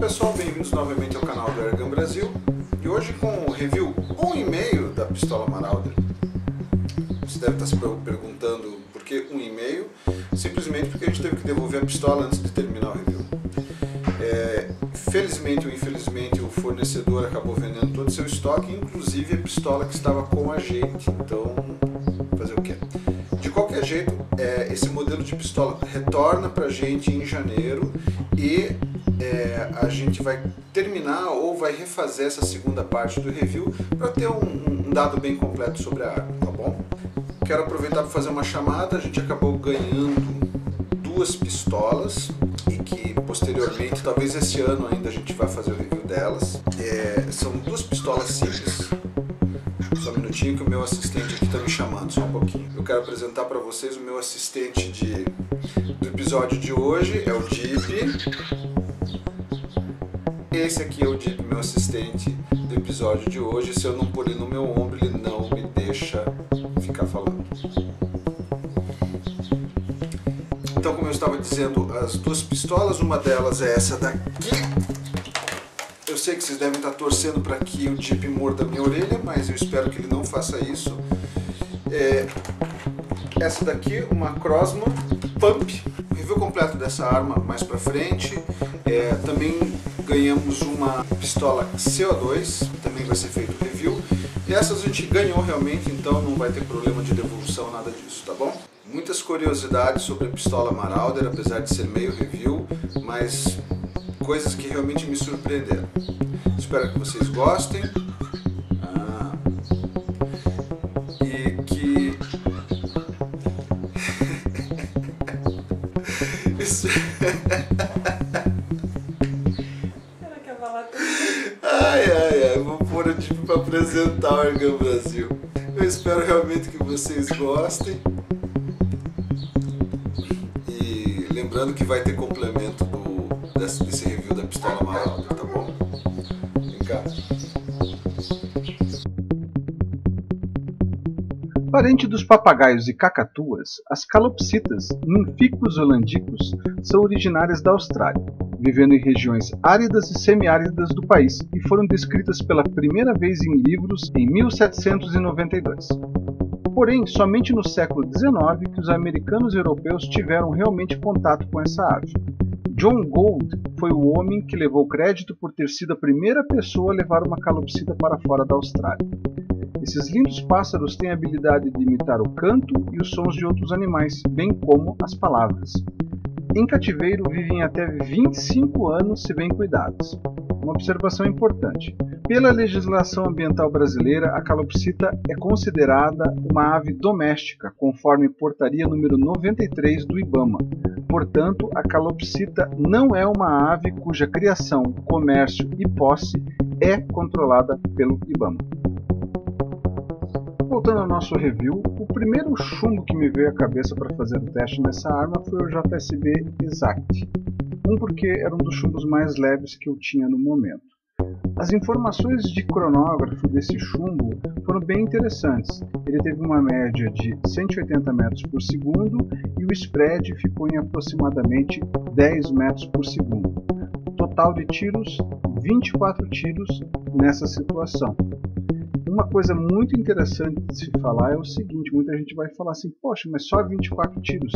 pessoal, bem-vindos novamente ao canal do Airgun Brasil e hoje com o review 1,5 da pistola Marauder. Você deve estar se perguntando por que 1,5? Simplesmente porque a gente teve que devolver a pistola antes de terminar o review. Felizmente ou infelizmente o fornecedor acabou vendendo todo o seu estoque, inclusive a pistola que estava com a gente, então fazer o quê? De qualquer jeito, esse modelo de pistola retorna para a gente em janeiro e a gente vai terminar ou vai refazer essa segunda parte do review para ter um dado bem completo sobre a arma, tá bom? Quero aproveitar para fazer uma chamada. A gente acabou ganhando duas pistolas e que posteriormente, talvez esse ano ainda, a gente vai fazer o review delas. São duas pistolas simples. Só um minutinho que o meu assistente aqui está me chamando, só um pouquinho. Eu quero apresentar para vocês o meu assistente do episódio de hoje, é o Jeep. Esse aqui é o Jeep, meu assistente do episódio de hoje. Se eu não pôr ele no meu ombro, ele não me deixa ficar falando. Então, como eu estava dizendo, as duas pistolas, uma delas é essa daqui. Eu sei que vocês devem estar torcendo para que o Jeep morda a minha orelha, mas eu espero que ele não faça isso. Essa daqui, uma Crossman Pump. Review completo dessa arma mais pra frente. Também ganhamos uma pistola CO2, também vai ser feito o review. E essas a gente ganhou realmente, então não vai ter problema de devolução, nada disso, tá bom? Muitas curiosidades sobre a pistola Marauder, apesar de ser meio review, mas coisas que realmente me surpreenderam. Espero que vocês gostem. E que... Isso... Ai, vou pôr o Jeep para apresentar o Airgun Brasil. Eu espero realmente que vocês gostem. E lembrando que vai ter complemento desse review da pistola Marauder, tá bom? Vem cá. Parente dos papagaios e cacatuas, as calopsitas ninficus holandicus são originárias da Austrália, vivendo em regiões áridas e semiáridas do país e foram descritas pela primeira vez em livros em 1792. Porém, somente no século XIX que os americanos e europeus tiveram realmente contato com essa ave. John Gould foi o homem que levou crédito por ter sido a primeira pessoa a levar uma calopsita para fora da Austrália. Esses lindos pássaros têm a habilidade de imitar o canto e os sons de outros animais, bem como as palavras. Em cativeiro vivem até 25 anos se bem cuidados. Uma observação importante. Pela legislação ambiental brasileira, a calopsita é considerada uma ave doméstica, conforme portaria número 93 do IBAMA. Portanto, a calopsita não é uma ave cuja criação, comércio e posse é controlada pelo IBAMA. Voltando ao nosso review, o primeiro chumbo que me veio à cabeça para fazer o teste nessa arma foi o JSB Exact. Porque era um dos chumbos mais leves que eu tinha no momento. As informações de cronógrafo desse chumbo foram bem interessantes. Ele teve uma média de 180 metros por segundo e o spread ficou em aproximadamente 10 metros por segundo. Total de tiros, 24 tiros nessa situação. Uma coisa muito interessante de se falar é o seguinte: muita gente vai falar assim, poxa, mas só 24 tiros.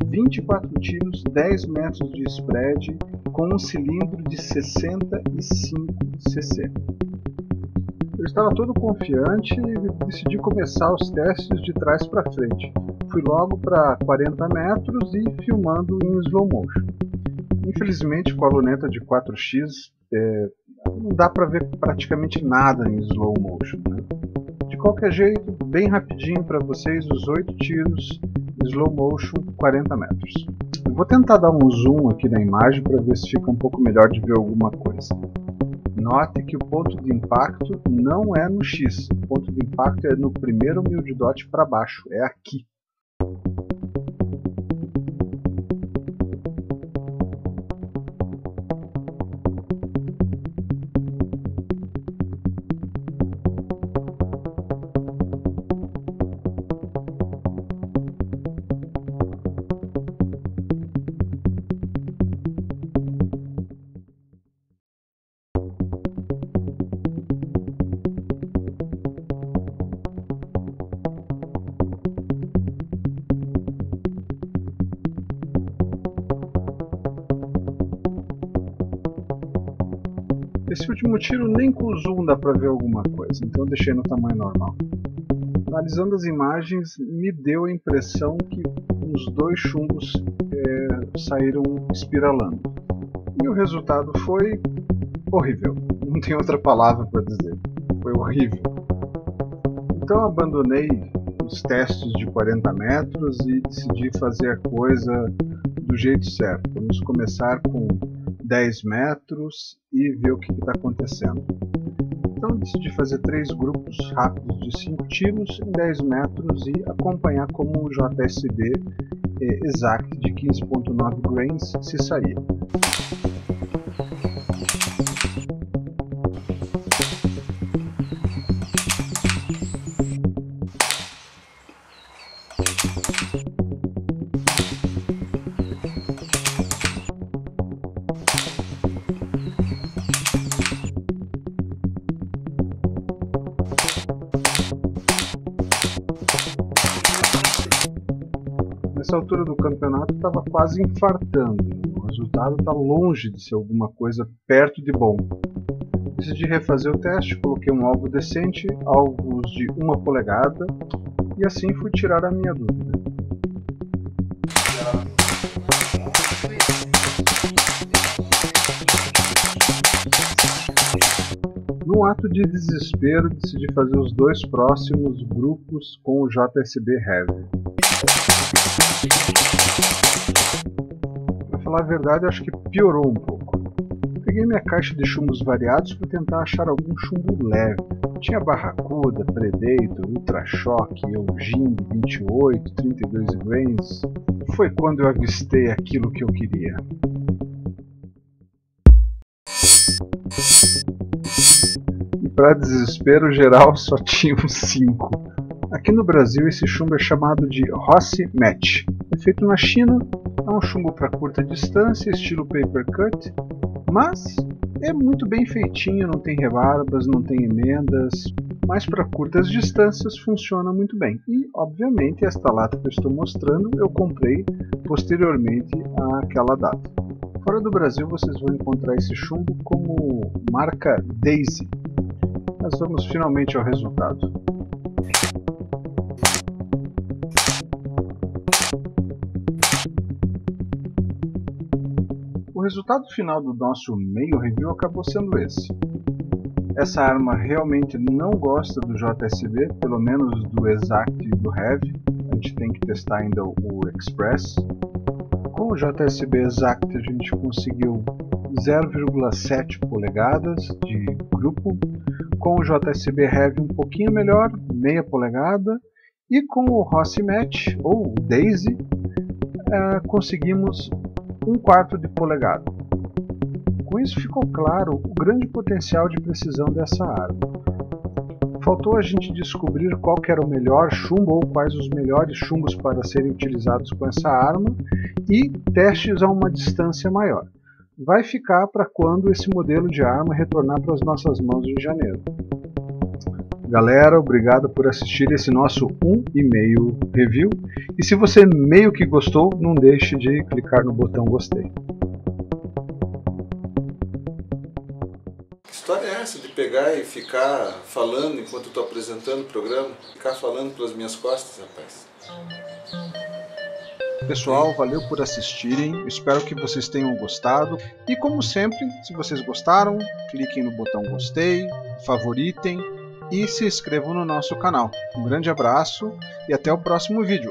24 tiros, 10 metros de spread, com um cilindro de 65 cc. Eu estava todo confiante e decidi começar os testes de trás para frente. Fui logo para 40 metros e filmando em slow motion. Infelizmente, com a luneta de 4x, não dá para ver praticamente nada em slow motion, né? De qualquer jeito, bem rapidinho para vocês, os 8 tiros, slow motion, 40 metros. Eu vou tentar dar um zoom aqui na imagem para ver se fica um pouco melhor de ver alguma coisa. Note que o ponto de impacto não é no X, o ponto de impacto é no primeiro mild dot para baixo, é aqui. Esse último tiro nem com o zoom dá para ver alguma coisa, então eu deixei no tamanho normal. Analisando as imagens, me deu a impressão que os dois chumbos saíram espiralando. E o resultado foi horrível. Não tem outra palavra para dizer. Foi horrível. Então abandonei os testes de 40 metros e decidi fazer a coisa do jeito certo. Vamos começar com 10 metros e ver o que está acontecendo. Então decidi fazer 3 grupos rápidos de 5 tiros em 10 metros e acompanhar como o JSB Exact de 15.9 grains se saía. Nessa altura do campeonato estava quase infartando. O resultado está longe de ser alguma coisa perto de bom. Decidi refazer o teste, coloquei um alvo decente, alvos de 1 polegada, e assim fui tirar a minha dúvida. Num ato de desespero, decidi fazer os 2 próximos grupos com o JSB Heavy. Pra falar a verdade, acho que piorou um pouco. Peguei minha caixa de chumbos variados para tentar achar algum chumbo leve. Tinha Barracuda, Predator, Ultra Shock, Eugene 28, 32 grains. Foi quando eu avistei aquilo que eu queria. E para desespero geral só tinham 5. Aqui no Brasil esse chumbo é chamado de Rossi Match. É feito na China, é um chumbo para curta distância, estilo paper cut, mas é muito bem feitinho, não tem rebarbas, não tem emendas, mas para curtas distâncias funciona muito bem. E, obviamente, esta lata que eu estou mostrando eu comprei posteriormente àquela data. Fora do Brasil vocês vão encontrar esse chumbo como marca Daisy. Mas vamos finalmente ao resultado. O resultado final do nosso meio review acabou sendo esse. Essa arma realmente não gosta do JSB, pelo menos do Exact e do Heavy. A gente tem que testar ainda o Express. Com o JSB Exact a gente conseguiu 0,7 polegadas de grupo. Com o JSB Heavy um pouquinho melhor, meia polegada. E com o Rossi Match, ou Daisy, conseguimos 1/4 de polegada. Com isso ficou claro o grande potencial de precisão dessa arma. Faltou a gente descobrir qual que era o melhor chumbo ou quais os melhores chumbos para serem utilizados com essa arma e testes a uma distância maior. Vai ficar para quando esse modelo de arma retornar para as nossas mãos em janeiro. Galera, obrigado por assistir esse nosso 1,5 review. E se você meio que gostou, não deixe de clicar no botão gostei. Que história é essa de pegar e ficar falando enquanto eu estou apresentando o programa? Ficar falando pelas minhas costas, rapaz. Pessoal, valeu por assistirem, espero que vocês tenham gostado. E como sempre, se vocês gostaram, cliquem no botão gostei, favoritem e se inscrevam no nosso canal. Um grande abraço e até o próximo vídeo.